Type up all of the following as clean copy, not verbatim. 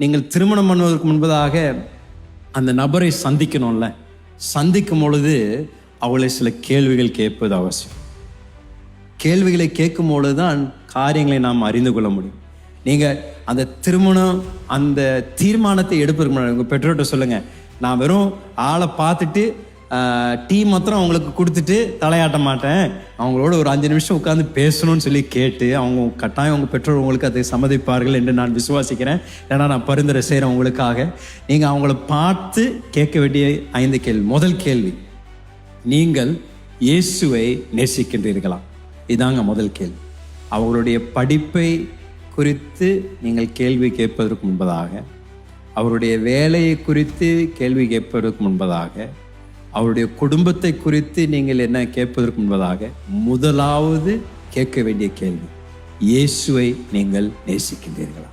நீங்கள் திருமணம் பண்ணுவதற்கு முன்பதாக அந்த நபரை சந்திக்கணும்ல, சந்திக்கும் பொழுது அவளை சில கேள்விகள் கேட்பது அவசியம். கேள்விகளை கேட்கும் பொழுது தான் காரியங்களை நாம் அறிந்து கொள்ள முடியும். நீங்கள் அந்த திருமணம் அந்த தீர்மானத்தை எடுப்பதற்கு முன்னாடி உங்கள் பெற்றோர்கிட்ட சொல்லுங்கள், நான் வெறும் ஆளை பார்த்துட்டு டீ மாத்திரம் அவங்களுக்கு கொடுத்துட்டு தலையாட்ட மாட்டேன், அவங்களோட ஒரு 5 நிமிஷம் உட்காந்து பேசணும்னு சொல்லி கேட்டு அவங்க கட்டாயம் உங்கள் பெற்றோர் உங்களுக்கு அதை சம்மதிப்பார்கள் என்று நான் விசுவாசிக்கிறேன். ஏன்னா நான் பரிந்துரை செய்கிறேன் உங்களுக்காக. நீங்கள் அவங்கள பார்த்து கேட்க வேண்டிய 5 கேள்வி. முதல் கேள்வி, நீங்கள் இயேசுவை நேசிக்கின்றீர்களா? இதாங்க முதல் கேள்வி. அவங்களுடைய படிப்பை குறித்து நீங்கள் கேள்வி கேட்பதற்கு முன்பதாக, அவருடைய வேலையை குறித்து கேள்வி கேட்பதற்கு முன்பதாக, அவருடைய குடும்பத்தை குறித்து நீங்கள் என்ன கேட்பதற்கு முன்பதாக முதலாவது கேட்க வேண்டிய கேள்வி, இயேசுவை நீங்கள் நேசிக்கின்றீர்களா?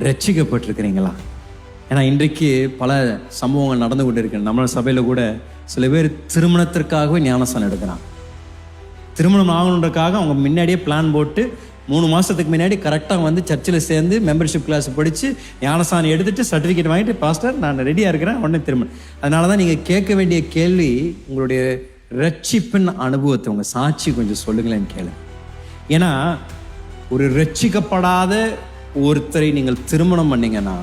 ரட்சிக்கப்பட்டிருக்கிறீங்களா? ஏன்னா இன்றைக்கு பல சம்பவங்கள் நடந்து கொண்டு இருக்கு. நம்ம சபையில் கூட சில பேர் திருமணத்திற்காகவே ஞானஸ்தானம் எடுக்கிறாங்க. திருமணம் ஆகணுன்றக்காக அவங்க முன்னாடியே பிளான் போட்டு 3 மாதத்துக்கு முன்னாடி கரெக்டாக வந்து சர்ச்சில் சேர்ந்து மெம்பர்ஷிப் கிளாஸ் படித்து ஞானஸ்தானம் எடுத்துகிட்டு சர்டிஃபிகேட் வாங்கிட்டு, பாஸ்டர் நான் ரெடியாக இருக்கிறேன், உடனே திருமணம். அதனால தான் நீங்கள் கேட்க வேண்டிய கேள்வி, உங்களுடைய ரட்சிப்பின் அனுபவத்தை உங்கள் சாட்சி கொஞ்சம் சொல்லுங்களேன்னு கேளு. ஏன்னா ஒரு ரட்சிக்கப்படாத ஒருத்தரை நீங்கள் திருமணம் பண்ணிங்கன்னா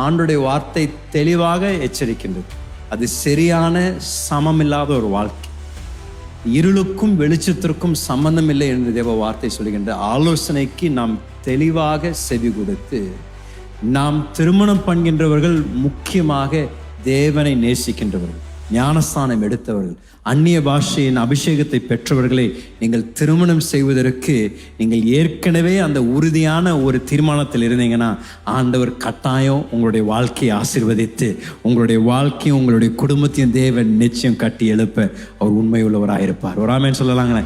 ஆண்டோடைய வார்த்தை தெளிவாக எச்சரிக்கின்றது, அது சரியான சமமில்லாத ஒரு வாழ்க்கை, இருளுக்கும் வெளிச்சத்திற்கும் சம்பந்தம் இல்லை என்று தேவ வார்த்தை சொல்லுகின்ற ஆலோசனைக்கு நாம் தெளிவாக செவி கொடுத்து, நாம் திருமணம் பண்ணுகின்றவர்கள் முக்கியமாக தேவனை நேசிக்கின்றவர்கள், ஞானஸ்தானம் எடுத்தவர்கள், அந்நிய பாஷையின் அபிஷேகத்தை பெற்றவர்களை நீங்கள் திருமணம் செய்வதற்கு நீங்கள் ஏற்கனவே அந்த உறுதியான ஒரு தீர்மானத்தில் இருந்தீங்கன்னா ஆண்டவர் கட்டாயம் உங்களுடைய வாழ்க்கையை ஆசீர்வதித்து உங்களுடைய வாழ்க்கையும் உங்களுடைய குடும்பத்தையும் தேவன் நிச்சயம் கட்டி எழுப்ப அவர் உண்மை உள்ளவராக இருப்பார். ஒரு ஆமென் சொல்லலாங்களே.